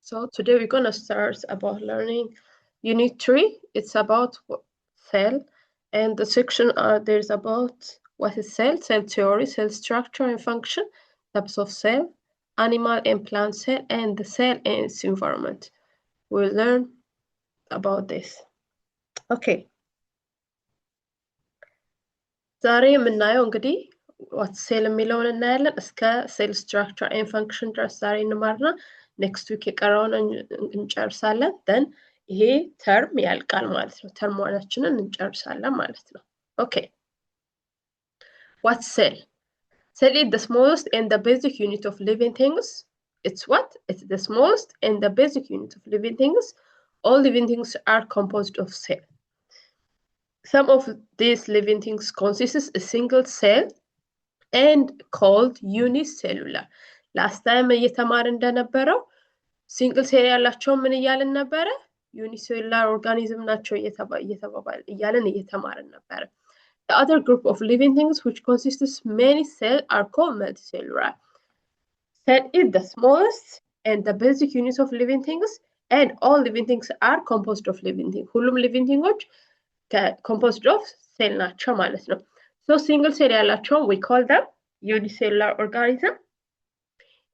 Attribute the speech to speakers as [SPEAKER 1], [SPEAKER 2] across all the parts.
[SPEAKER 1] So today we're gonna start about learning Unit 3. It's about cell, and the section there's about what is cell theory, cell structure and function, types of cell, animal and plant cell, and the cell and its environment. We'll learn about this. Okay. ዛሬ የምናየው እንግዲህ what cell የሚለውን እናያለን እስከ cell structure and function ድረስ ዛሬ እንማርና next week የቀረውን እንጨርሳለን then ይሄ term ያልቃል ማለት ነው term ዋናችንን እንጨርሳለን ማለት ነው okay what cell is the smallest and the basic unit of living things it's what it's the smallest and the basic unit of living things all living things are composed of cell some of these living things consist a single cell and called unicellular. Last time እየተማርን እንደነበረው single cell ያላቸው ምን እያልን ነበረ? unicellular organism ናቸው እየተባባል እያልን እየተማርን ነበረ. The other group of living things which consists many cells are called multicellular. Cell is the smallest and the basic unit of living things and all living things are composed of living things. ሁሉም living things composed of cell ናቸው ማለት ነው. So single cell ያላቸው we call them unicellular organism.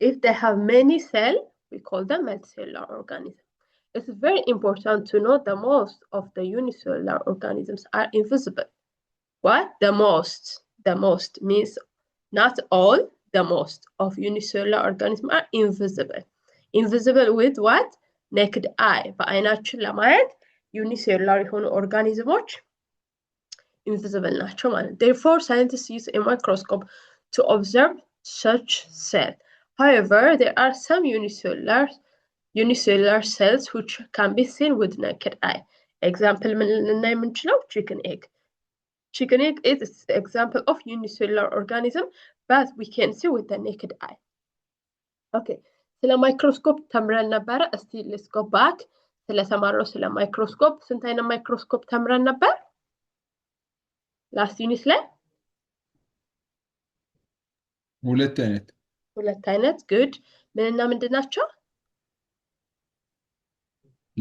[SPEAKER 1] If they have many cells, we call them multicellular organism. It's very important to know the most of the unicellular organisms are invisible. What? The most means not all, the most of unicellular organisms are invisible. Invisible with what? Naked eye. በአይናችን ለማየት unicellular የሆኑ organisms invisible ናቸው ማለት therefore scientists use a microscope to observe such cell however there are some unicellular cells which can be seen with naked eye example ልናይ የምንችለው chicken egg is an example of unicellular organism but we can see with the naked eye okay ስለ ማይክሮስኮፕ ተምረን ነበረ እስቲ let's go back ስለተማረው ስለ ማይክሮስኮፕ ስንት አይነት ማይክሮስኮፕ ተምረን ነበር last unit ላይ
[SPEAKER 2] ሁለት አይነት
[SPEAKER 1] good ምንና ምንድናቸው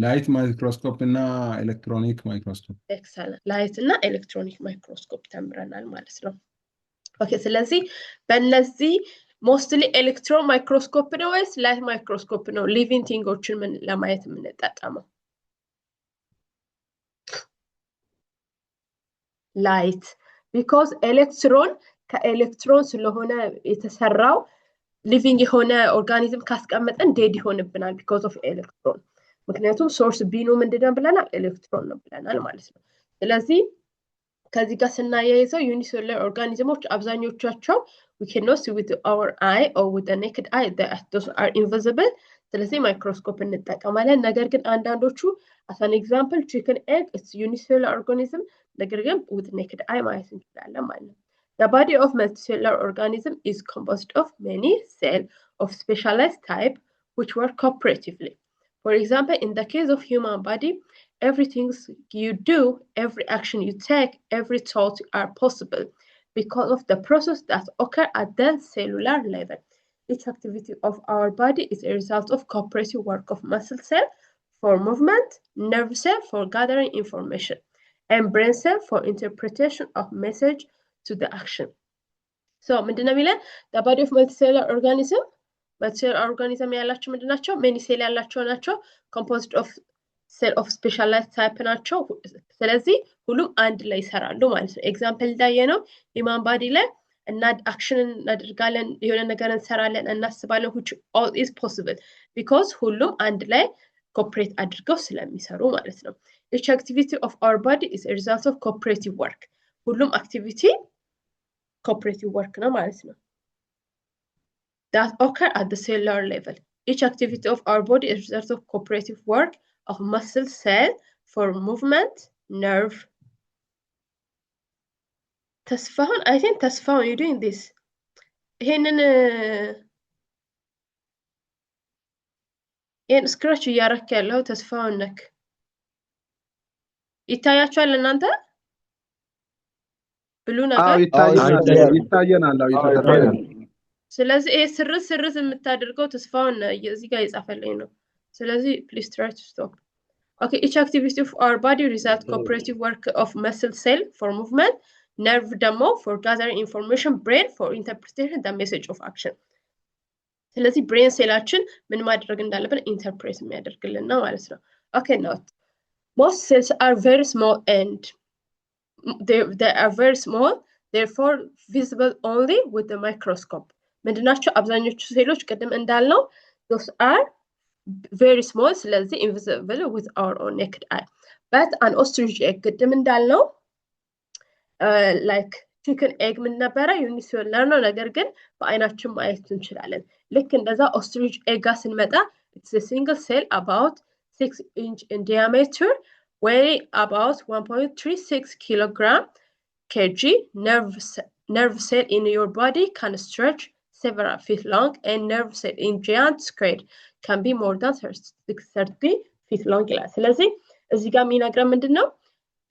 [SPEAKER 2] ላይት ማይክሮስኮፕ እና ኤሌክትሮኒክ ማይክሮስኮፕ
[SPEAKER 1] excellent ላይት እና ኤሌክትሮኒክ ማይክሮስኮፕ ተምረናል ማለት ነው ኦኬ ስለዚህ በእነዚህ mostly ኤሌክትሮን ማይክሮስኮፕ ነው ወይስ ላይት ማይክሮስኮፕ ነው ሊቪንግ ቲንጎችን ምን ለማየት የምንጠቀመው light because electron ከኤሌክትሮን ስለሆነ የተሰራው living የሆነ ኦርጋኒዝም ካስቀመጠን dead ይሆንብናል because of electron ምክንያቱም source ቢኑ ምንድነው ብለናል ኤሌክትሮን ነው ብለናል ማለት ነው ስለዚህ ከዚህ ጋር ስናያይዘው unicellular organisms አብዛኞቻቸው we cannot see with our eye or with the naked eye those are invisible ስለዚህ ማይክሮስኮፕ እንጠቀማለን ነገር ግን አንዳንዶቹ as an example chicken egg it's unicellular organism ነገር ግን with naked eye ማየት እንችላለን ማለት ነው the body of multicellular organism is composed of many cells of specialized type which work cooperatively for example in the case of human body everything you do every action you take every thought are possible because of the process that occur at the cellular level each activity of our body is a result of cooperative work of muscle cell for movement, nerve cell for gathering information, and brain cell for interpretation of message to the action. So, ምንድነው የሚለን the body of multicellular organism ያላቸው ምንድናቸው many cell ያላቸው ናቸው composed of cell of specialized type ናቸው ስለዚህ ሁሉም አንድ ላይ ይሰራሉ ማለት ነው ኤግዛምፕል እንዳየነው human body ላይ እና አክሽን እናደርጋለን የሆነ ነገር እንሰራለን እናስባለን which all is possible because ሁሉም አንድ ላይ cooperate አድርገው ስለሚሰሩ ማለት ነው each activity of our body is a result of cooperative work ሁሉም activity cooperative work ነው ማለት ነው that occur at the cellular level each activity of our body is a result of cooperative work of muscle cell for movement nerve ተስፋሁን I think ተስፋሁን you doing this ይሄንን ስክራች እያረክ ያለው ተስፋውን ነክ ይታያችኋል እናንተ ብሉ ነገር
[SPEAKER 2] ይታየናል
[SPEAKER 1] ስለዚህ ስርስ የምታደርገው ተስፋውን እዚህ ጋር ይጻፈልኝ ነው ስለዚህ please try to stop. Okay, each activity of our body results cooperative work of muscle cell for movement, nerve ደግሞ for gathering information, brain for interpretation, the message of action. ስለዚህ brain ሴላችን ምን ማድረግ እንዳለብን ኢንተርፕሬት የሚያደርግልን ነው ማለት ነው። Okay, note. Most cells are very small and they are very small, therefore visible only with the microscope. ምንድናቸው አብዛኞቹ ሴሎች ቅድም እንዳልነው those are very small, ስለዚህ invisible with our own naked eye. But an ostrich egg ቅድም እንዳልነው like chicken egg ምን ነበረ ዩኒሴሉላር ነው፣ ነገር ግን በአይናችን ማየት እንችላለን። ልክ እንደዛ ostrich egg ጋር ስንመጣ it's a single cell about 6 inch in diameter, weighing about 1.36 kg. Nerve cell in your body can stretch several feet long, and nerve cell in giant squid can be more than 30 feet long. ስለዚህ እዚህ ጋር የሚነግረን ምንድነው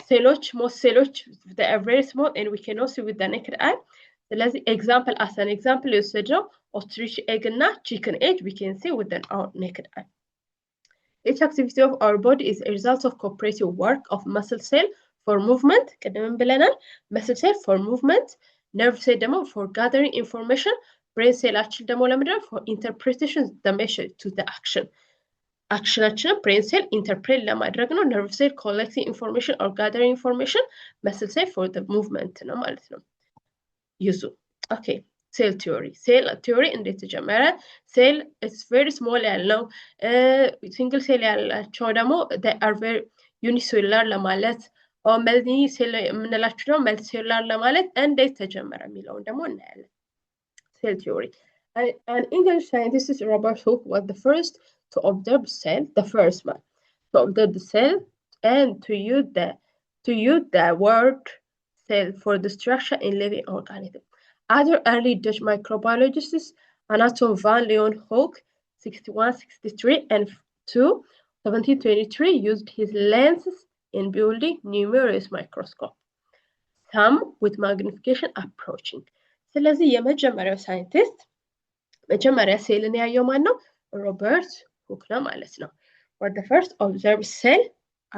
[SPEAKER 1] ሴሎች most ሴሎች they are very small and we cannot see with the naked eye. ስለዚህ example as an example የወሰድነው ostrich egg እና chicken egg we can see with our naked eye. Each activity of our body is a result of cooperative work of muscle cell for movement, ቅድም ብለናል muscle cell for movement, nerve cell ደግሞ for gathering information, brain ሴላችን ደግሞ ለምንድነው for interpretation, the message to the action. actionችን brain cell interpret ለማድረግ ነው, nerve cell collecting information or gathering information, muscle cell for the movement ነው ማለት ነው። ዩዙ okay, cell theory. Cell theory እንዴት ተጀመረ? Cell is very small ያልነው single cell ያላቸው ደግሞ they are very unicellular ለማለት or multi cell የምንላቸው ደግሞ multicellular ለማለት እንዴት ተጀመረ የሚለውን ደግሞ እናያለን። Cell theory. An English scientist Robert Hooke was the first to observe cell, the first man to observe the cell and to use the word cell for the structure in living organism. Other early Dutch microbiologists, Anton van Leeuwenhoek, 1663 and 1723, used his lenses in building numerous microscopes, some with magnification approaching. ስለዚህ የመጀመሪያው ሳይንቲስት መጀመሪያ ሴልን ያየው ማን ነው? ሮበርት ሁክ ነው ማለት ነው። What the first observed cell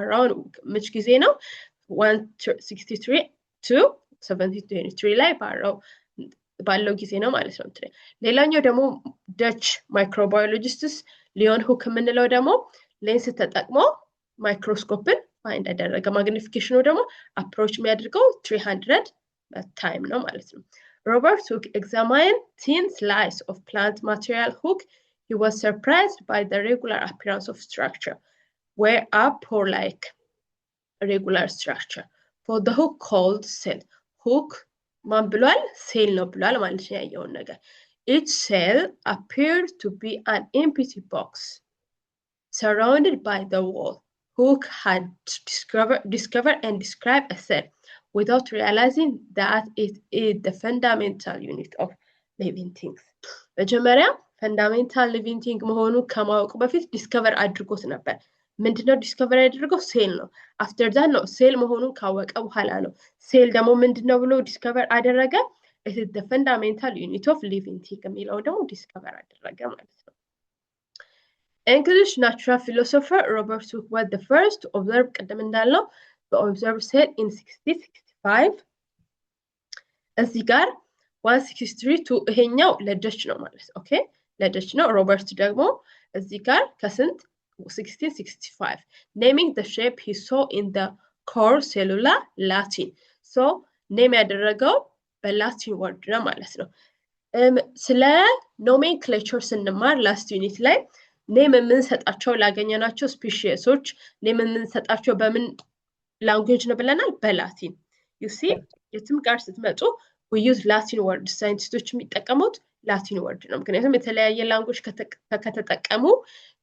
[SPEAKER 1] around which ጊዜ ነው? 163 to 1723 ላይ ባለው ጊዜ ነው ማለት ነው። ሌላኛው ደግሞ ዳች ማይክሮባዮሎጂስትስ ሊዮን ሁክ የምንለው ደግሞ ሌንስ ተጠቅሞ ማይክሮስኮፕን ፋይንድ ያደረገ፣ ማግኒፊኬሽኑ ደግሞ አፕሮች የሚያደርገው 300 ታይም ነው ማለት ነው። Robert Hooke examined thin slices of plant material. He was surprised by the regular appearance of structure, where a pore-like regular structure. For the Hooke called cell. Hooke ማን ብሏል? ሴል ነው ብሏል ማለት ነው ያየውን ነገር። Each cell appeared to be an empty box surrounded by the wall. Hooke had discovered and described a cell without realizing that it is the fundamental unit of living things. መጀመሪያ fundamental living thing መሆኑ ከማወቁ በፊት ዲስከቨር አድርጎት ነበር። ምንድነው ዲስከቨር ያደረገው? ሴል ነው። አፍተር ዛት ነው ሴል መሆኑን ካወቀ በኋላ ነው ሴል ደግሞ ምንድነው ብሎ ዲስከቨር አደረገ? it is the fundamental unit of living thing የሚለው ደግሞ ዲስከቨር አደረገ ማለት ነው። English natural philosopher Robert Hooke was the first to observe ቅድም እንዳልነው observe cell in 1665 እዚህ ጋር 163 to ይሄኛው ለደች ነው ማለት ኦኬ፣ ለደች ነው። ሮበርት ደግሞ እዚህ ጋር ከስንት 1665 naming the shape he saw in the core cellular Latin. So name ያደረገው በላቲን ወርድ ነው ማለት ነው። ስለ ኖሜንክሌቸር ስንማር ላስት ዩኒት ላይ ኔም የምንሰጣቸው ላገኘናቸው ስፒሺሶች ኔም የምንሰጣቸው በምን ላንጉዌጅ ነው ብለናል? በላቲን። you see የትም ጋር ስትመጡ we use Latin word. ሳይንቲስቶች የሚጠቀሙት ላቲን ወርድ ነው። ምክንያቱም የተለያየ ላንጉዌጅ ከተጠቀሙ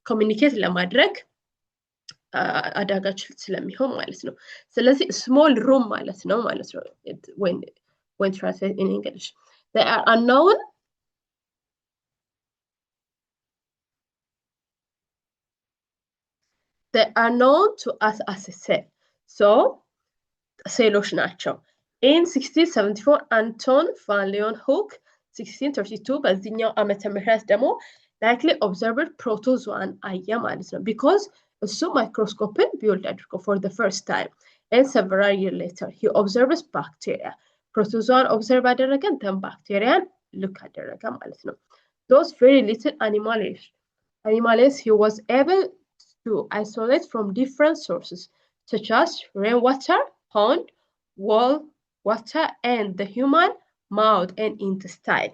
[SPEAKER 1] ኮሚኒኬት ለማድረግ አዳጋች ስለሚሆን ማለት ነው። ስለዚህ small room ማለት ነው ማለት ነው when translated in English. They are unknown to us as a cell. So ሴሎች ናቸው። In 1674 Anton van Leeuwenhoek 1632 በዚህኛው ዓመተ ምህረት ደግሞ likely observed protozoan አየ ማለት ነው because እሱ ማይክሮስኮፕን ቢውልድ አድርጎ for the first time and several years later he observes bacteria protozoan observe አደረገ then bacterian look አደረገ ማለት ነው those very little animals he was able to isolate from different sources such as rainwater pond well water and the human mouth and intestine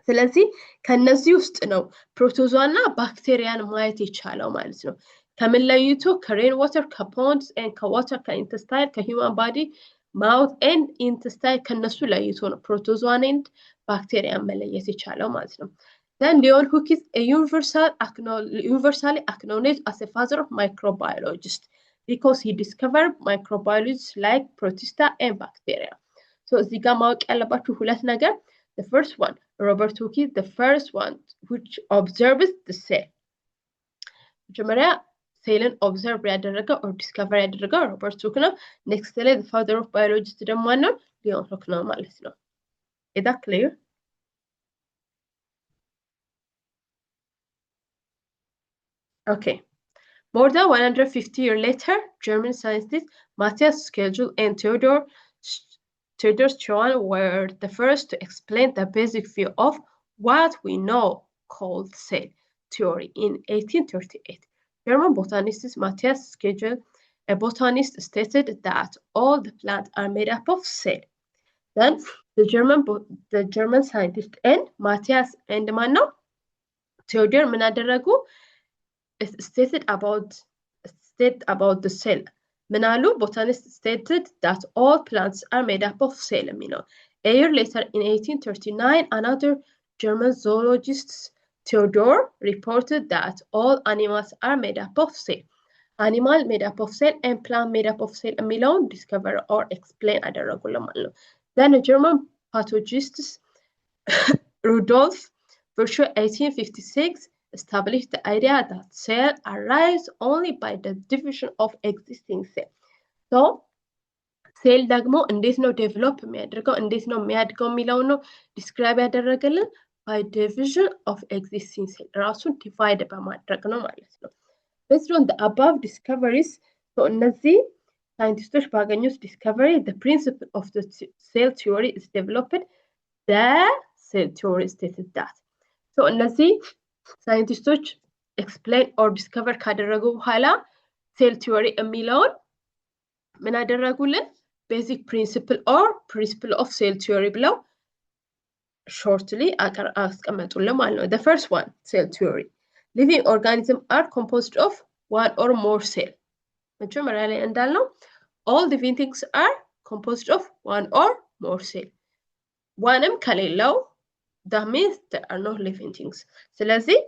[SPEAKER 1] ስለዚህ ከነዚህ ውስጥ ነው ፕሮቶዞአና ባክቴሪያን ማየት የቻለው ማለት ነው ከምን ለይቶ ከሬን ዋተር ከፖንድስ and ከዋተር ከኢንተስታይን ከሂውማን ባዲ ማውት and ኢንተስታይን ከነሱ ለይቶ ነው ፕሮቶዞአን and ባክቴሪያን መለየት የቻለው ማለት ነው then Leon Hook is a universally acknowledged as a father of microbiologists because he discovered microbiology like protista and bacteria so እዚህ ጋር ማወቅ ያለባችሁ ሁለት ነገር the first one Robert Hooke is the first one which observes the cell መጀመሪያ ሴልን ኦብዘርቭ ያደረገው or discover ያደረገው ሮበርት ሁክ ነው next ላይ the father of biology ደግሞ ነው ሊዮን ሁክ ነው ማለት ነው is that clear okay more than 150 years later German scientists Matthias Schlegel and Theodor Schwann were the first to explain the basic view of what we know called cell theory in 1838. German botanist Matthias Schlegel, a botanist, stated that all the plants are made up of cells. Then the German scientist and Matthias and Mano Theodor Menaderagu stated about the cell. Menalu botanist stated that all plants are made up of cells. A year later, in 1839, another German zoologist, Theodor, reported that all animals are made up of cells. Animal made up of cells and plant made up of cells. Milon discover or explain adaragulamallo. Then a German pathologist, Rudolf Virchow, 1856, established the idea that cells arise only by the division of existing cells. So, cell ደግሞ እንዴት ነው ዴቨሎፕ የሚያደርገው እንዴት ነው የሚያድገው የሚለው ነው ዲስክራይብ ያደረገልን by division of existing cells ራሱን ዲቫይድ በማድረግ ነው ማለት ነው based on the above discoveries so እነዚህ ሳይንቲስቶች ባገኙት discovery the principle of the cell theory is developed the cell theory stated that so እነዚህ ሳይንቲስቶች ኤክስፕሌን ኦር ዲስከቨር ካደረጉ በኋላ ሴል ቲዮሪ የሚለውን ምን አደረጉልን ቤዚክ ፕሪንሲፕል ኦር ፕሪንሲፕል ኦፍ ሴል ቲዮሪ ብለው ሾርትሊ አስቀመጡልን ማለት ነው the first one cell theory living organisms are composed of one or more cell መጀመሪያ ላይ እንዳልነው all living things are composed of one or more cell ዋንም ከሌለው that means there are no living things ስለዚህ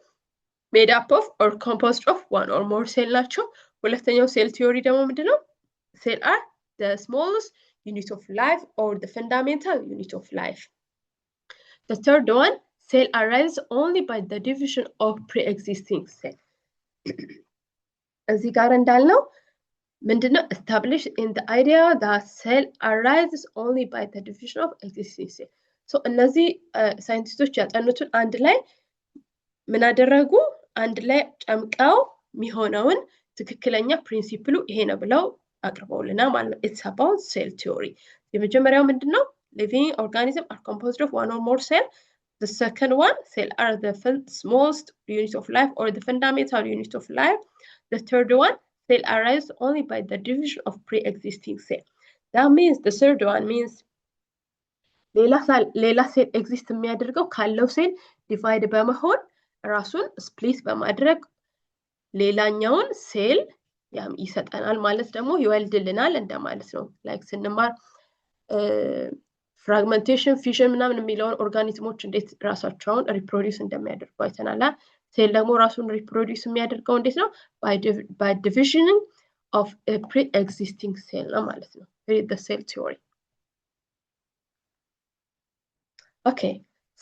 [SPEAKER 1] made up of or composed of one or more cell ናቸው ሁለተኛው ሴል ቲዮሪ ደግሞ ምንድነው cell are the smallest unit of life or the fundamental unit of life the third one cell arises only by the division of pre-existing cell እዚህ ጋር እንዳልነው ምንድነው established in the idea that cell arises only by the division of existing cell so እነዚህ ሳይንቲስቶች ያጠኑትን አንድ ላይ ምን አደረጉ አንድ ላይ ጨምቀው የሚሆነውን ትክክለኛ ፕሪንሲፕሉ ይሄ ነው ብለው አቅርበውልናል ማለት ነው it's about cell theory የመጀመሪያው ምንድነው living organisms are composed of one or more cell the second one cell are the smallest unit of life or the fundamental unit of life the third one cell arise only by the division of pre-existing cell that means the third one means ሌላ ሴል ኤግዚስት የሚያደርገው ካለው ሴል ዲቫይድ በመሆን ራሱን ስፕሊት በማድረግ ሌላኛውን ሴል ይሰጠናል ማለት ደግሞ ይወልድልናል እንደማለት ነው ላይክ ስንማር ፍራግመንቴሽን ፊዥን ምናምን የሚለውን ኦርጋኒዝሞች እንዴት ራሳቸውን ሪፕሮዲዩስ እንደሚያደርጉ አይተናል ሴል ደግሞ ራሱን ሪፕሮዲዩስ የሚያደርገው እንዴት ነው by division of a pre-existing cell ነው ማለት ነው the cell theory okay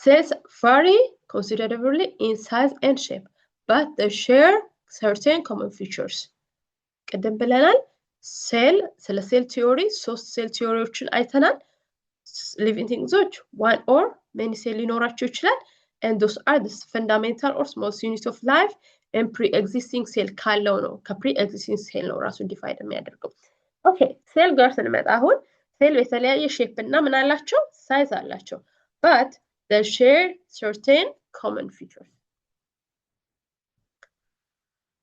[SPEAKER 1] cells vary considerably in size and shape but they share certain common features ቀደም ብለናል ሴል ስለ ሴል ቲዮሪ ሶስት ሴል ቲዮሪዎችን አይተናል living thingsዎች one or many cell ሊኖራቸው ይችላል and those are the fundamental or smallest units of life and pre-existing cell ካለው ነው ከpre-existing cell ነው ራሱ ዲፋይን የሚያደርገው ኦኬ ሴል ጋር ስንመጣ አሁን ሴል የተለያየ ሼፕ እና ምን አላቸው ሳይዝ አላቸው but they share certain common features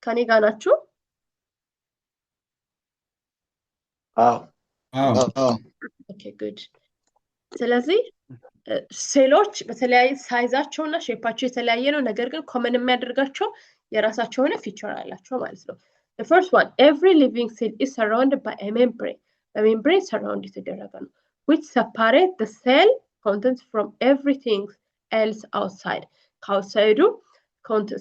[SPEAKER 1] ከኔ ጋር ናችሁ ኦኬ ጉድ ስለዚህ ሴሎች በተለያየ ሳይዛቸውና ሼፓቸው የተለያየ ነው ነገር ግን ኮመን የሚያደርጋቸው የራሳቸው ሆነ ፊቸር አላቸው ማለት ነው the first one every living cell is surrounded by a membrane the membrane surrounded የተደረገ ነው which separate the cell contents from everything else outside ከአውትሳይዱ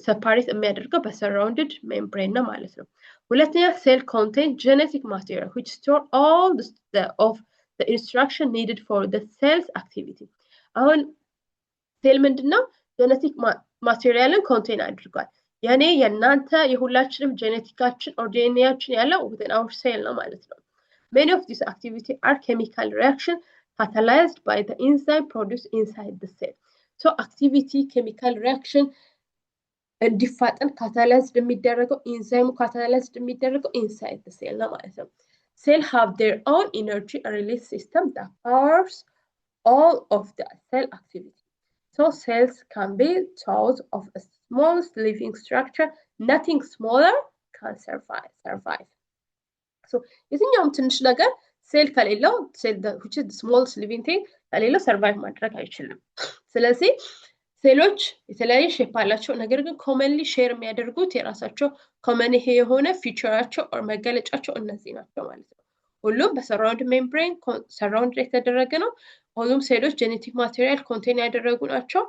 [SPEAKER 1] separate የሚያደርገው በsurrounded membrane ነው ማለት ነው ሁለተኛ cell contain genetic material which store all the instruction needed for the cell's activity አሁን ሴል ምንድነው ጄኔቲክ ማቴሪያልን ኮንቴን አድርጓል ያኔ የናንተ የሁላችንም ጄኔቲካችን ኦር ዲኤንኤያችን ያለው within our cell ነው ማለት ነው many of these activity are chemical reaction catalyzed by the enzyme produced inside the cell so activity chemical reaction እንዲፋጠን catalyzed የሚደረገው enzyme catalyzed የሚደረገው inside the cell ነው ማለት ነው cell have their own energy release system that powers all of the cell activity. So cells can be thought of a smallest living structure, nothing smaller can survive. So የትኛውም ትንሽ ነገር ሴል ከሌለው ሴል which is the smallest living thing ከሌለው survive ማድረግ አይችልም። ስለዚህ ሴሎች የተለያየ ሼፕ አላቸው ነገር ግን ኮመንሊ ሼር የሚያደርጉት የራሳቸው ኮመን ይሄ የሆነ ፊቸራቸው or መገለጫቸው እነዚህ ናቸው ማለት ነው። ሁሉም በሰራውንድ ሜምብሬን ሰራውንድ የተደረገ ነው ሁሉም ሴሎች ጄኔቲክ ማቴሪያል ኮንቴን ያደረጉ ናቸው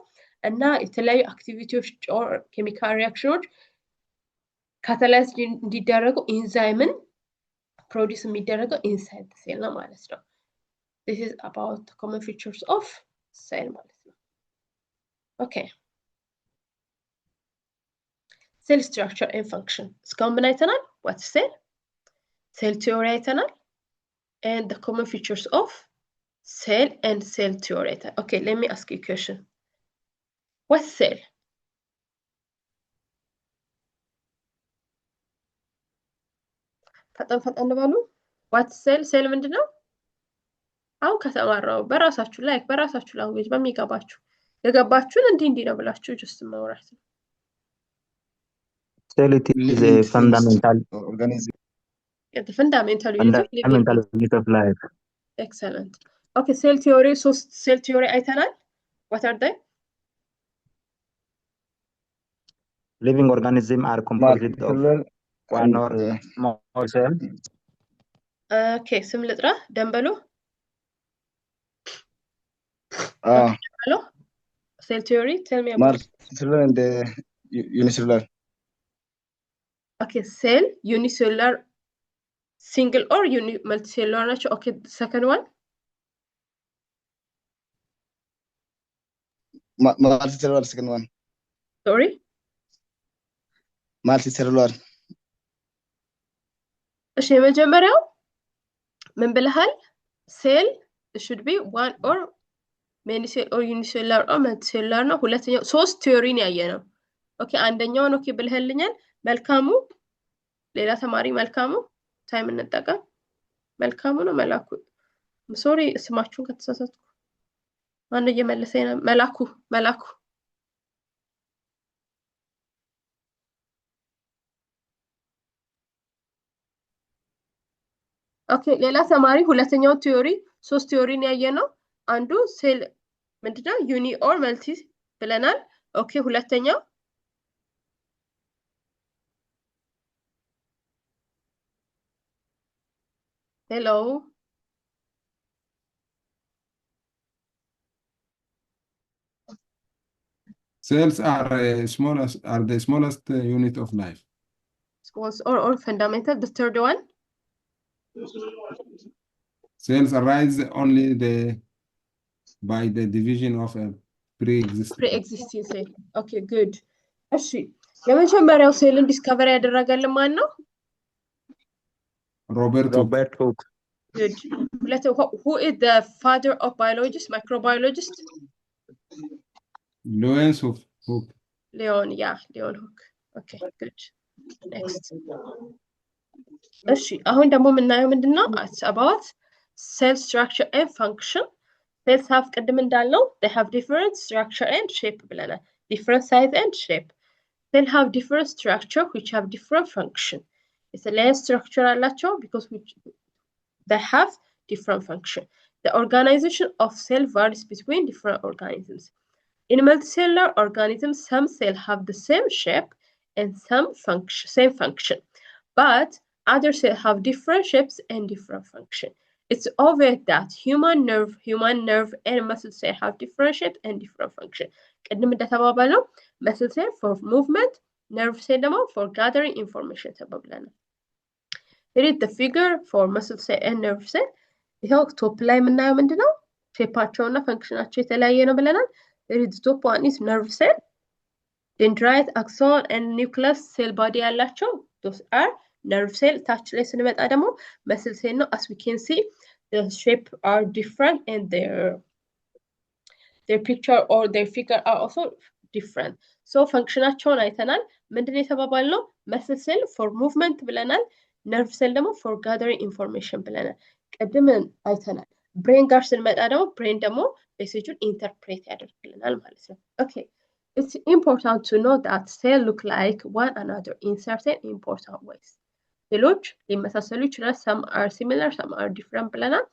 [SPEAKER 1] እና የተለያዩ አክቲቪቲዎች ኦር ኬሚካል ሪአክሽኖች ካታላይዝ እንዲደረጉ ኢንዛይምን ፕሮዲዩስ የሚደረገው ኢንሳይድ ሴል ነው ማለት ነው this is about the common features of cell ማለት ነው okay cell structure and function እስካሁን ምን አይተናል what cell cell theory አይተናል and the common features of cell and cell theory. Okay, let me ask you a question. What's cell? ፈጠን በሉ what cell cell ምንድነው አሁን ከተማራው በራሳችሁ ላይክ በራሳችሁ ላንጉዌጅ በሚገባችሁ የገባችሁን እንዲህ ነው ብላችሁ just ማውራት ነው
[SPEAKER 3] cell is a fundamental organism
[SPEAKER 1] the fundamental unit
[SPEAKER 3] of life
[SPEAKER 1] excellent okay cell theory so cell theory አይተናል what are they
[SPEAKER 3] living organisms are composed of one or more cells
[SPEAKER 1] okay ስም ልጥራ ደንበሉ hello cell theory tell me about
[SPEAKER 4] multicellular and unicellular
[SPEAKER 1] okay cell unicellular single or multicellular nature okay the second one
[SPEAKER 4] multicellular second one
[SPEAKER 1] sorry
[SPEAKER 4] multicellular
[SPEAKER 1] እሺ የመጀመሪያው ምን ብለሃል cell should be one or many cell or unicellular or multicellular ነው ሁለተኛው ሶስት ቲዮሪ ነው ያየነው ኦኬ አንደኛውን ኦኬ ብለህልኛል መልካሙ ሌላ ተማሪ መልካሙ ታይም እንጠቀም መልካሙ ነው መላኩ ሶሪ ስማችሁን ከተሳሳትኩ ማን እየመለሰኝ ነው መላኩ ኦኬ ሌላ ተማሪ ሁለተኛው ቲዮሪ ሶስት ቲዮሪ ነው ያየነው አንዱ ሴል ምንድነው ዩኒ ኦር መልቲ ብለናል ኦኬ ሁለተኛው hello
[SPEAKER 2] cells are the smallest unit of life
[SPEAKER 1] smallest or fundamental the third one
[SPEAKER 2] cells arise only by the division of a
[SPEAKER 1] pre-existing cell okay good እሺ የመጀመሪያው ሴልን ዲስከቨሪ ያደረገልን ማን ነው
[SPEAKER 2] Robert
[SPEAKER 3] Hooke
[SPEAKER 1] good who is the father of biologist microbiologist
[SPEAKER 2] Lewis hook.
[SPEAKER 1] Leon hook. Okay, good. Next. እሺ አሁን ደግሞ የምናየው ምንድነው? It's about cell structure and function. Cells have ቅድም እንዳልነው they have different structure and shape ብለናል. Different size and shape. Cells have different structure which have different function. የተለያየ structure አላቸው because they have different function. The organization of cell varies between different organisms. In multicellular organisms, some cells have the same shape and same function, but other cells have different shapes and different function. It's obvious that human nerve, and muscle cell have different shapes and different function. ቅድም እንደተባባለው muscle cell for movement, nerve cell ደግሞ for gathering information ተባብለናል። Here is the figure for muscle cell and nerve cell. ይኸው ቶፕ ላይ የምናየው ምንድነው? ሼፓቸውና ፈንክሽናቸው የተለያየ ነው ብለናል። There is the top one is nerve cell, dendrite, axon, and nucleus cell body ያላቸው those are nerve cell. ታች ላይ ስንመጣ ደግሞ muscle cell ነው. As we can see, the shape are different and their picture or their figure are also different. So ፈንክሽናቸውን አይተናል። ምንድነው የተባባልነው? muscle cell for movement ብለናል። nerve cell ደግሞ for gathering information ብለናል። ቅድምን አይተናል። brain ጋር ስንመጣ ደግሞ brain ደግሞ ሜሴጁን ኢንተርፕሬት ያደርግልናል ማለት ነው። Okay, it's important to know that cells look like one another in certain important ways. ሴሎች ሊመሳሰሉ ይችላል. Some are similar, some are different ብለናል።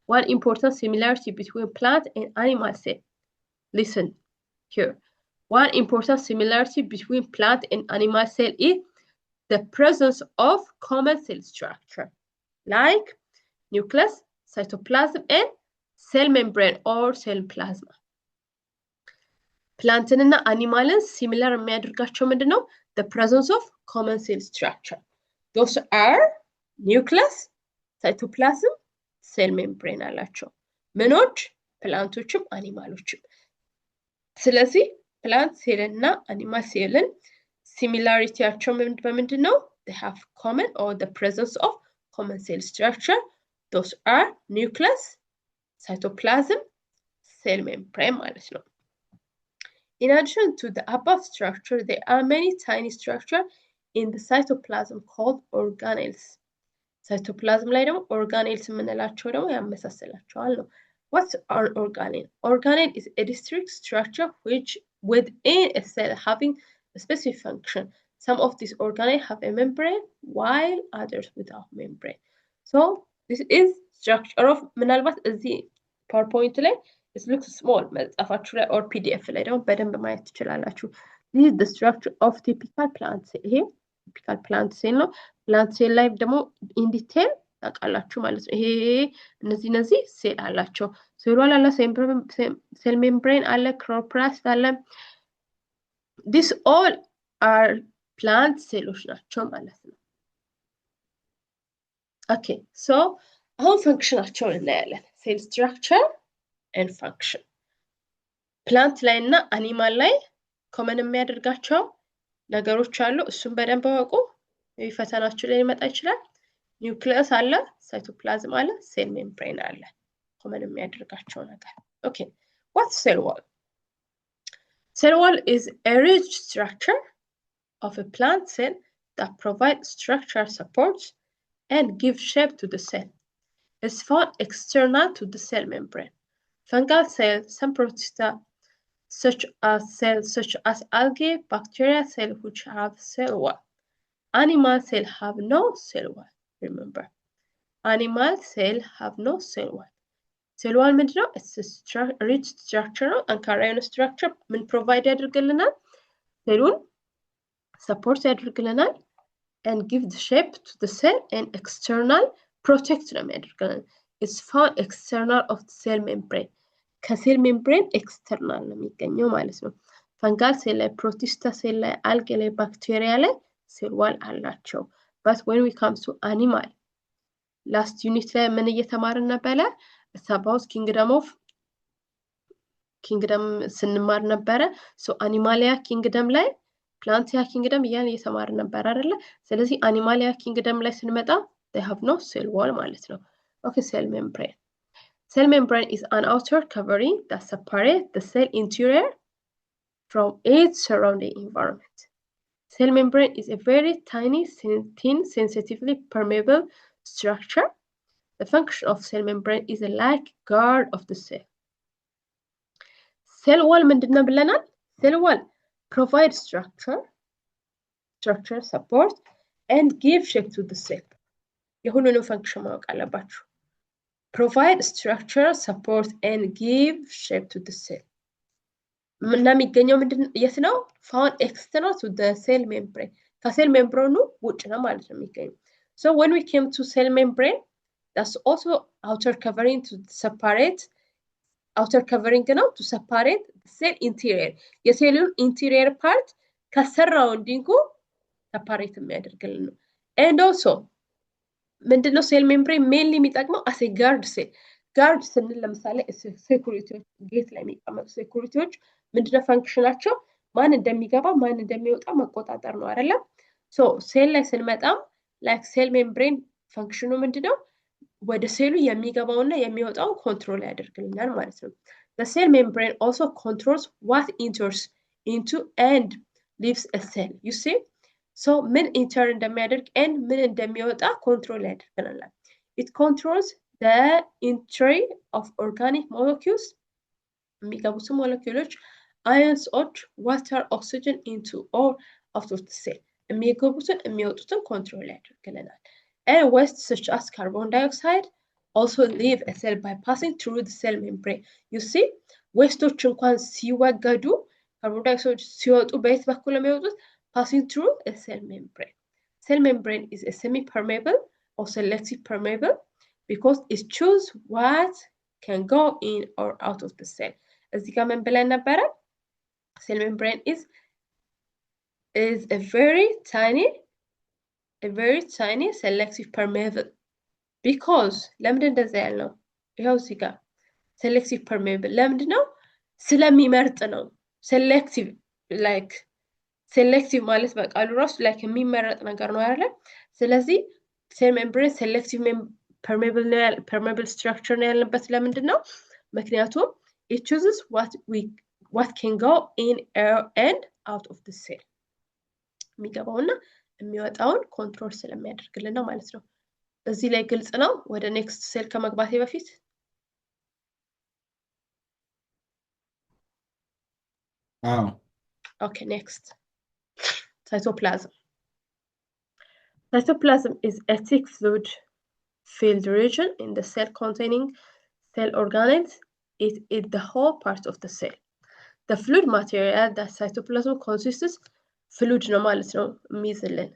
[SPEAKER 1] One important similarity between plant and animal cell. Listen here. One important similarity between plant and animal cell is the presence of common cell structure, like nucleus, cytoplasm, and cell membrane or cell plasma. Planትና animalን similar የሚያደርጋቸው ምንድነው? The presence of common cell structure. Those are nucleus, cytoplasm, cell membrane አላቸው። ምኖች? ፕላንቶችም አኒማሎችም። ስለዚህ ፕላንት ሴልና አኒማል ሴልን ሲሚላሪቲያቸው በምንድነው? They have common or the presence of common cell structure. Those are nucleus, cytoplasm, cell membrane ማለት ነው። In addition to the above structure, there are many tiny structures in the cytoplasm called organelles. Cytoplasm ላይ ደግሞ organelles የምንላቸው ደግሞ ያመሳሰላቸዋል ነው። What's an organelle? Organelle is a distinct structure which within a cell having a specific function. Some of these organelles have a membrane while others without membrane. So this is structure of ምናልባት እዚህ PowerPoint ላይ it looks small መጽሐፋችሁ ላይ or PDF ላይ ደግሞ በደንብ ማየት ትችላላችሁ። This is the structure of typical plant cell. ይሄ typical plant cell ነው። plant cell ላይ ደግሞ in detail ታውቃላችሁ ማለት ነው። ይሄ እነዚህ ሴል አላቸው። ሴል አለ፣ cell membrane አለ፣ chloroplast አለ። These all are plant cells ናቸው ማለት ነው። Okay, so አሁን ፈንክሽናቸውን እናያለን። cell structure and function. ፕላንት ላይ እና አኒማል ላይ ኮመን የሚያደርጋቸው ነገሮች አሉ። እሱን በደንብ አወቁ። ፈተናችሁ ላይ ሊመጣ ይችላል። ኒውክሊየስ አለ፣ ሳይቶፕላዝም አለ፣ ሴል ሜምብሬን አለ። ኮመን የሚያደርጋቸው ነገር። Okay, what's cell wall? Cell wall is a rigid structure of a plant cell that provides structural supports and gives shape to the cell. It's found external to the cell membrane. Fungal cells, some protista, such as algae, bacteria cells which have cell wall. Animal cells have no cell wall. Remember, animal cells have no cell wall. Cell wall ምንድነው? It's a rich structure and carrion structure ምን provide ያደርግልናል? ሴሉን support ያደርግልናል and give the shape to the cell and external protect ነው የሚያደርግልናል. It's found external of the cell membrane. ከሴል ሜምብሬን ኤክስተርናል ነው የሚገኘው ማለት ነው። ፈንጋል ሴል ላይ፣ ፕሮቲስታ ሴል ላይ፣ አልጌ ላይ፣ ባክቴሪያ ላይ ሴል ዋል አላቸው። but when we come to animal, last unit ላይ ምን እየተማርን ነበረ? about kingdom ስንማር ነበረ። so animalia kingdom ላይ plantia kingdom እያልን እየተማርን ነበር አይደለ? ስለዚህ animalia kingdom ላይ ስንመጣ they have no cell wall ማለት ነው። okay, cell membrane. Cell membrane is an outer covering that separates the cell interior from its surrounding environment. Cell membrane is a very tiny, thin, sensitively permeable structure. The function of cell membrane is like guard of the cell. Cell wall ምንድነው ብለናል? Cell wall provide structure, support, and give shape to the cell. የሁሉንም function ማወቅ አለባችሁ። Provide structure, support, and give shape to the cell. እና የሚገኘው የት ነው? Found external to the cell membrane. ከሴል ሜምብሬኑ ውጭ ነው ማለት ነው የሚገኘው። So when we came to cell membrane, that's also outer covering to separate, outer covering ነው to separate the cell interior. የሴሉን interior part ከሰራውንዲንጉ separate የሚያደርግልን ነው። And also ምንድነው ሴል ሜምብሬን ሜንሊ የሚጠቅመው as a guard cell. ጋርድ ስንል ለምሳሌ ሴኩሪቲዎች ጌት ላይ የሚቀመጡ ሴኩሪቲዎች ምንድነው ፈንክሽናቸው? ማን እንደሚገባ ማን እንደሚወጣ መቆጣጠር ነው አይደለ? ሶ ሴል ላይ ስንመጣም ላይክ ሴል ሜምብሬን ፈንክሽኑ ምንድነው? ወደ ሴሉ የሚገባውና የሚወጣውን ኮንትሮል ያደርግልናል ማለት ነው። The cell membrane also controls what enters into and leaves a cell. You see? So ምን ኢንተር እንደሚያደርግ and ምን እንደሚወጣ ኮንትሮል ያደርግልናል። It controls the entry of organic molecules, የሚገቡት ሞለኪውሎች ions, water, oxygen into or out of the cell. የሚገቡትን የሚወጡትን ኮንትሮል ያደርግልናል። And waste such as carbon dioxide also leave a cell by passing through the cell membrane. You see, wasteዎች እንኳን ሲወገዱ carbon dioxide ሲወጡ በየት በኩል የሚወጡት? Passing through a cell membrane. Cell membrane is a semi-permeable or selective permeable because it chooses what can go in or out of the cell. እዚህ ጋር ምን ብለን ነበረ? Cell membrane is a very tiny selective permeable because ለምንድን እንደዛ ያልነው? ይኸው እዚህ ጋር selective permeable ለምንድን ነው? ስለሚመርጥ ነው። selective ማለት በቃሉ ራሱ like የሚመረጥ ነገር ነው አይደለ? ስለዚህ cell membrane selective permeable structure ነው ያልንበት ለምንድን ነው? ምክንያቱም it chooses what can go in and out of the cell. የሚገባውና የሚወጣውን ኮንትሮል ስለሚያደርግልን ነው ማለት ነው። እዚህ ላይ ግልጽ ነው። ወደ ኔክስት ሴል ከመግባቴ በፊት Okay, next. Cytoplasm. Cytoplasm is a thick fluid-filled region in the cell containing cell organelles. It is the whole part of the cell. The fluid material that cytoplasm consists fluid ነው ማለት ነው የሚይዝልን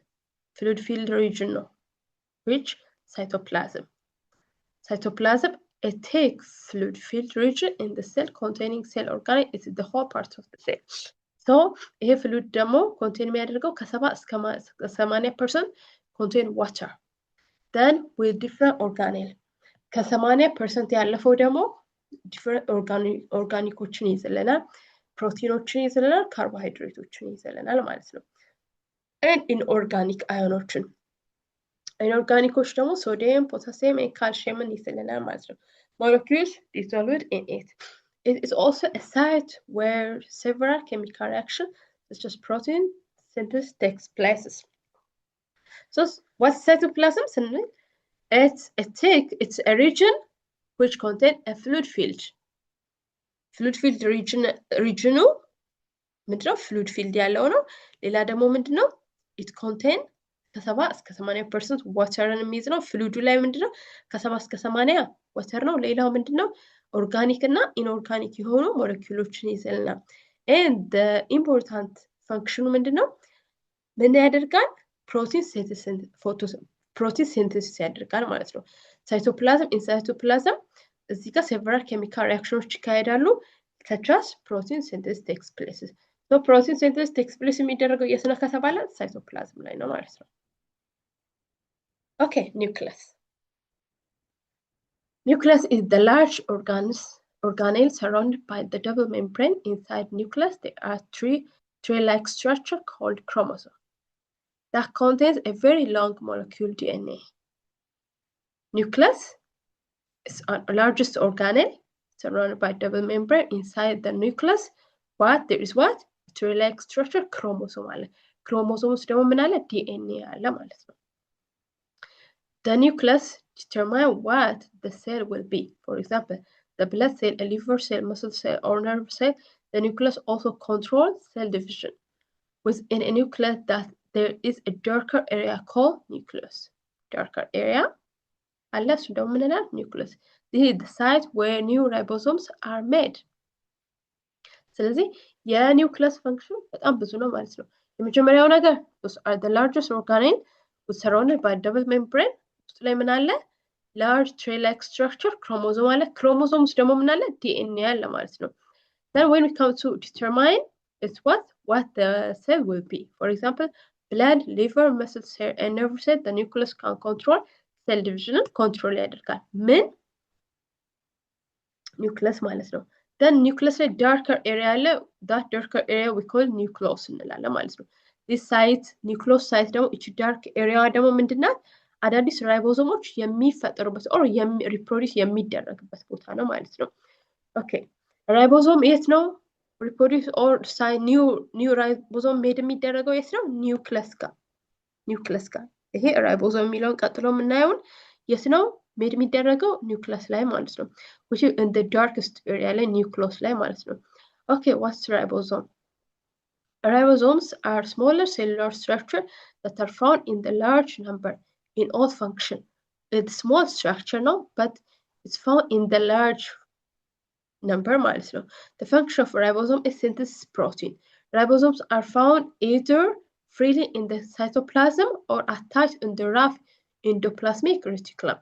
[SPEAKER 1] fluid-filled region ነው which cytoplasm. Cytoplasm, a thick fluid-filled region in the cell containing cell organelle. It is the whole part of the cell. So ይሄ fluid ደግሞ contain የሚያደርገው ከ70 እስከ 80% contain water. Then with different organelle ከ80% ያለፈው ደግሞ different organicoችን ይይዝልናል፣ ፕሮቲኖችን ይይዝልናል፣ ካርቦሃይድሬቶችን ይይዝልናል ማለት ነው። and inorganic ions. Inorganicoች ደግሞ ሶዲየም፣ ፖታሲየም and ካልሲየምን ይይዝልናል ማለት ነው። Molecules dissolved in it. It is also a site where several chemical reactions such as protein synthesis takes place. So what's cytoplasm? It's a region which contains a fluid field. Fluid field region ምንድነው? fluid field ያለው ነው። ሌላ ደግሞ ምንድነው? it contain ከ70 እስከ 80% ዋተርን የሚይዝ ነው። ፍሉዱ ላይ ምንድነው? ከ70 እስከ 80 ዋተር ነው። ሌላው ምንድነው? ኦርጋኒክ እና ኢንኦርጋኒክ የሆኑ ሞለኪውሎችን ይይዝልናል። and the important function ምንድነው? ምን ያደርጋል? ፕሮቲን ሲንተሲስ ያደርጋል ማለት ነው። ሳይቶፕላዝም እዚህ ጋር several chemical reactions ይካሄዳሉ such as protein synthesis takes place. So protein synthesis takes place የሚደረገው የት ነው ከተባለ ሳይቶፕላዝም ላይ ነው ማለት ነው። Okay, nucleus. Nucleus is the large organelle surrounded by the double membrane. Inside nucleus, there are tray-like structure called chromosome that contains a very long molecule DNA. Nucleus is the largest organelle surrounded by double membrane. Inside the nucleus, there is tree-like structure chromosome አለ chromosomes ደግሞ ምን አለ DNA አለ ማለት ነው the nucleus determine what the cell will be for example the blood cell a liver cell muscle cell or nerve cell the nucleus also controls cell division within a nucleus that there is a darker area called nucleus darker area unless you don't know nucleus this is the site where new ribosomes are made ስለዚህ የኒውክለስ ፈንክሽን በጣም ብዙ ነው ማለት ነው የመጀመሪያው ነገር those are the largest organelle surrounded by double membrane ውስጥ ላይ ምን አለ large tree-like structure chromosome አለ chromosomes ደግሞ ምን አለ DNA አለ ማለት ነው then when we come to determine it's what the cell will be for example blood liver muscle cell and nerve cell the nucleus can control cell division control ያደርጋል ምን nucleus ማለት ነው then nucleus ላይ darker area አለ that darker area we call nucleus እንላለን ማለት ነው this site nucleus site ደግሞ እቺ dark area ደግሞ ምንድናት አዳዲስ ራይቦዞሞች የሚፈጠሩበት or reproduce የሚደረግበት ቦታ ነው ማለት ነው okay ራይቦዞም የት ነው reproduce or new ribosome made የሚደረገው የት ነው nucleus ጋር ይሄ ራይቦዞም የሚለውን ቀጥሎ የምናየውን የት ነው made የሚደረገው nucleus ላይ ማለት ነው which is in the darkest area ላይ nucleus ላይ ማለት ነው okay what's ribosome ribosomes are smaller cellular structure that are found in the large number in all function it's small structure no but it's found in the large number ማለት ነው the function of ribosome is synthesis protein ribosomes are found either freely in the cytoplasm or attached in the rough endoplasmic reticulum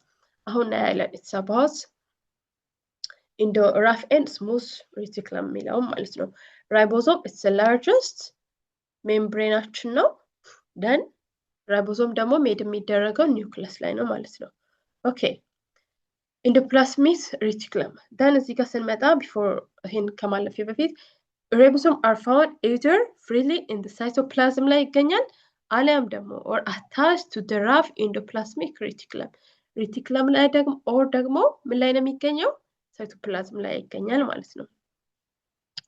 [SPEAKER 1] አሁን ያለን it's about rough and smooth reticulum የሚለው ማለት ነው ribosome is the largest membrane ነው then ribosome ደግሞ made የሚደረገው nucleus ላይ ነው ማለት ነው okay endoplasmic reticulum then እዚህ ጋር ስንመጣ before ይሄን ከማለፌ በፊት ribosome are found either freely in the cytoplasm ላይ ይገኛል አሊያም ደግሞ or attached to the rough endoplasmic reticulum reticulum ላይ ደግሞ ምን ላይ ነው የሚገኘው cytoplasm ላይ ይገኛል ማለት ነው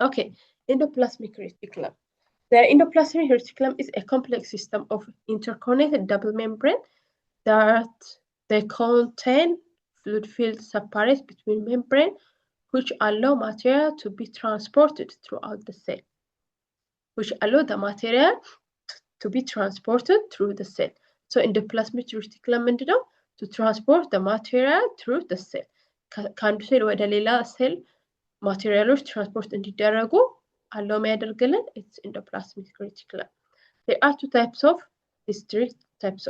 [SPEAKER 1] okay endoplasmic reticulum the endoplasmic reticulum is a complex system of interconnected double membrane that they contain fluid field separate between membrane which allow material to be transported throughout the cell so endoplasmic reticulum ምንድነው to transport the material through the cell ከአንዱ ሴል ወደ ሌላ ሴል ማቴሪያሎች ትራንስፖርት እንዲደረጉ አለው የሚያደርግልን it's endoplasmic reticulum there are two types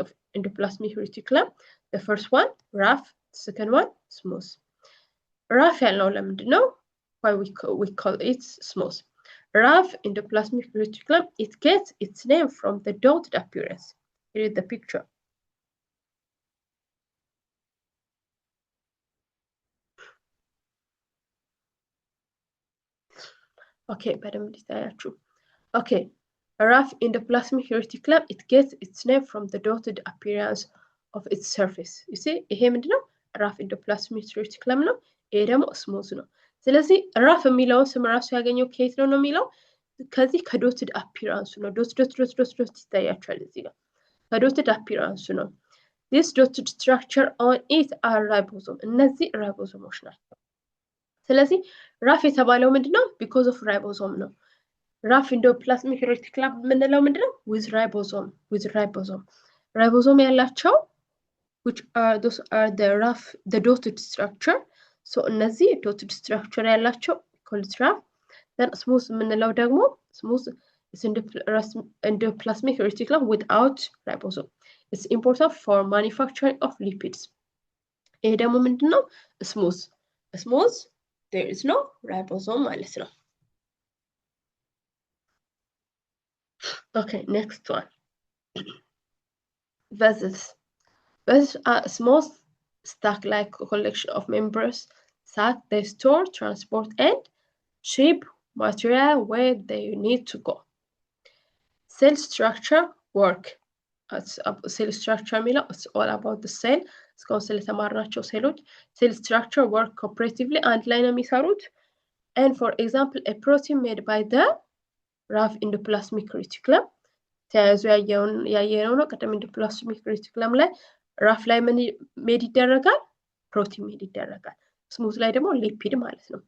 [SPEAKER 1] of endoplasmic reticulum the first one rough the second one smooth rough ያልነው ለምንድነው why we call it smooth rough endoplasmic reticulum it gets its name from the dotted appearance here is the picture okay በደንብ እንዲታያችሁ okay rough endoplasmic reticulum it gets its name from the dotted appearance of its surface you see ይሄ ምንድነው rough endoplasmic reticulum ነው ይሄ ደግሞ smooth ነው ስለዚህ rough የሚለውን ስም ራሱ ያገኘው ከየት ነው የሚለው ከዚህ ከዶትድ አፒራንሱ ነው ዶት ይታያችኋል እዚህ ጋር ከዶትድ አፒራንሱ ነው this dotted structure on it are ribosome እነዚህ ራይቦዞሞች ናቸው ስለዚህ ራፍ የተባለው ምንድነው because of ribosome ነው rough endoplasmic reticulum ምንለው ምንድነው with ribosome ያላቸው which are those are the dotted structure so እነዚህ dotted structure ያላቸው called rough then smooth ምንለው ደግሞ smooth is endoplasmic reticulum without ribosome it's important for manufacturing of lipids ይሄ ደግሞ ምንድነው smooth there is no ribosome ማለት ነው okay next one vessels are small stack-like collection of membranes that they store transport and ship material where they need to go cell structure work cell structure የሚለው it's all about the cell እስካሁን ስለተማርናቸው ሴሎች cell structure work cooperatively አንድ ላይ ነው የሚሰሩት and for example a protein made by the rough endoplasmic reticulum ተያይዞ ያየነው ነው ቀደም endoplasmic reticulum ላይ rough ላይ ምን ሜድ ይደረጋል ፕሮቲን ሜድ ይደረጋል ስሙዝ ላይ ደግሞ ሊፒድ ማለት ነው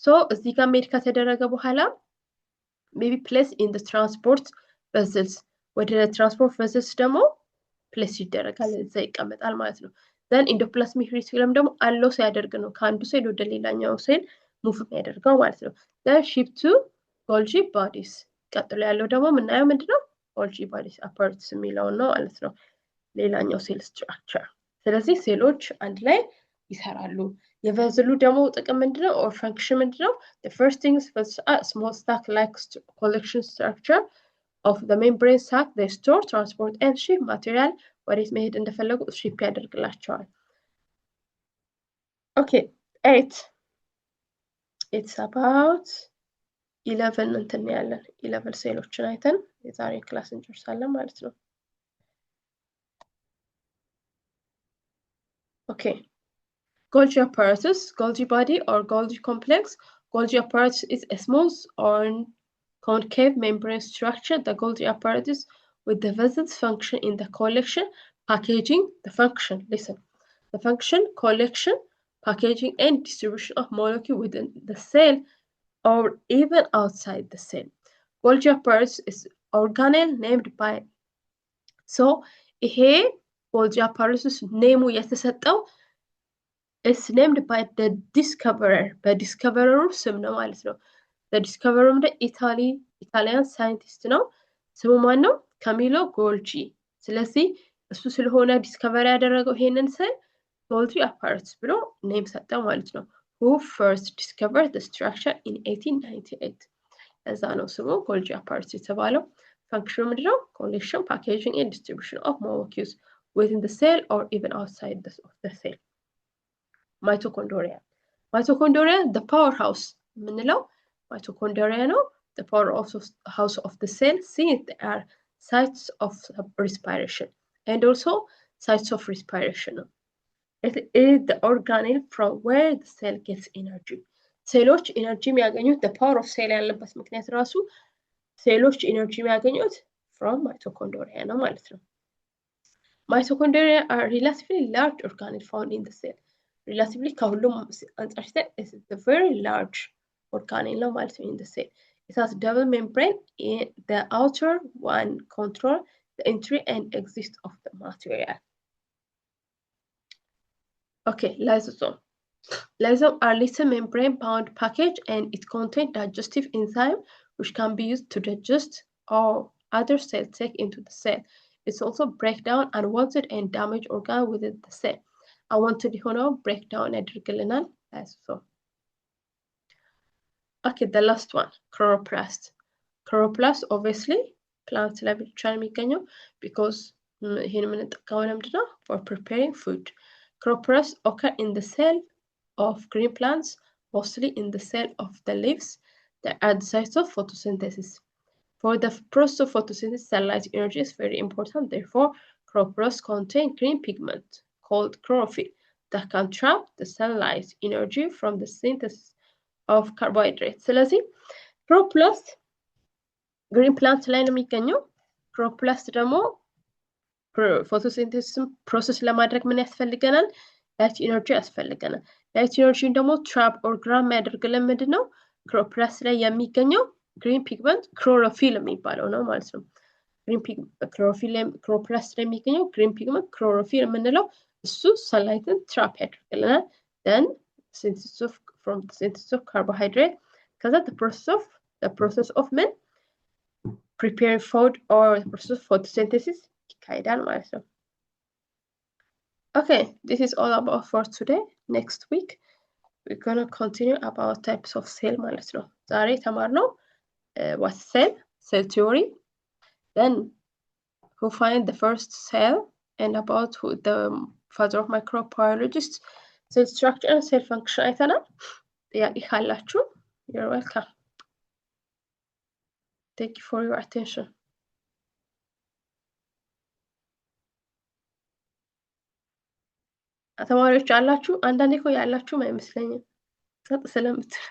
[SPEAKER 1] so እዚህ ጋር ሜድ ከተደረገ በኋላ maybe placed in the transport vessels ወደ transport vessels ደግሞ place ይደረጋል እዛ ይቀመጣል ማለት ነው then endoplasmic reticulum ደግሞ አለው ሲያደርግ ነው ከአንዱ ሴል ወደ ሌላኛው ሴል ሙቭ የሚያደርገው ማለት ነው then shift to Golgi bodies ቀጥሎ ያለው ደግሞ ምናየው ምንድነው Golgi bodies apparatus የሚለው ነው ማለት ነው ሌላኛው ሴል structure ስለዚህ ሴሎች አንድ ላይ ይሰራሉ የቨዝሉ ደግሞ ጥቅም ምንድነው or function ምንድነው the first thing is a small sac like collection structure of the membrane sac they store transport and ship material ወዴት መሄድ እንደፈለጉ ship ያደርግላቸዋል okay 8 it's about 11 እንትን ያለን 11 ሴሎችን አይተን የዛሬ ክላስ እንጨርሳለን ማለት ነው okay Golgi apparatus Golgi body or Golgi complex Golgi apparatus is a smooth or concave membrane structure the Golgi apparatus with the vessels function in the collection packaging the function listen the function collection packaging and distribution of molecule within the cell or even outside the cell. Golgi apparatus is organelle named by so here Golgi apparatus name የተሰጠው is named by the discoverer by discoverer ስም ነው ማለት ነው the discoverer the Italian scientist ነው ስሙ ማን ነው Camillo Golgi ስለዚህ እሱ ስለሆነ ዲስከቨር ያደረገው ይሄንን ሴል Golgi apparatus ብሎ ኔም ሰጠው ማለት ነው who first discovered the structure in 1898 እዛ ነው ስሙ Golgi apparatus የተባለው function ምንድነው collection packaging and distribution of molecules within the cell or even outside of the cell mitochondria the powerhouse ምንለው mitochondria ነው the powerhouse of the cell since they are sites of respiration and also sites of respiration it is the organelle from where the cell gets energy ሴሎች ኤነርጂ የሚያገኙት the power of cell ያለበት ምክንያት ራሱ ሴሎች ኤነርጂ የሚያገኙት from mitochondria ነው ማለት ነው mitochondria are relatively large organelle found in the cell relatively ከሁሉም አንፃር ሲታይ is a very large organelle ነው ማለት ነው in the cell it has double membrane in the outer one control the entry and exit of the material okay lysosome are little membrane bound package and it contains digestive enzyme which can be used to digest or other cells take into the cell it's also break down unwanted and damaged organ within the cell unwanted ሆኖ break down ያደርግልናል lysosome okay the last one chloroplast obviously plant ላይ ብቻ ነው የሚገኘው because ይሄን የምንጠቀመው ለምንድነው for preparing food chloroplasts occur in the cell of green plants mostly in the cell of the leaves that are the sites of photosynthesis for the process of photosynthesis sunlight energy is very important therefore chloroplasts contain green pigment called chlorophyll that can trap the sunlight energy from the synthesis of carbohydrates ስለዚህ chloroplast green plant ላይ ነው የሚገኘው chloroplast ደግሞ photosynthesis process ለማድረግ ምን ያስፈልገናል light energy ያስፈልገናል light energy ደግሞ trap or gram ያደርግልን ምንድነው chloroplast ላይ የሚገኘው green pigment chlorophyll የሚባለው ነው ማለት ነው green pigment chloroplast ላይ የሚገኘው green pigment chlorophyll የምንለው እሱ sunlight-ን trap ያደርግልናል then from the synthesis of carbohydrate ከዛ the process of men preparing food or the process of photosynthesis ይካሄዳል ማለት ነው okay this is all about for today next week we're going to continue about types of cell ማለት ነው ዛሬ ተማርነው what cell theory then who find the first cell and about who the father of microbiologists cell structure and cell function አይተናል ጥያቄ ካላችሁ you're welcome thank you for your attention ተማሪዎች አላችሁ አንዳንዴ እኮ ያላችሁ አይመስለኝም ሰጥ ስለምትል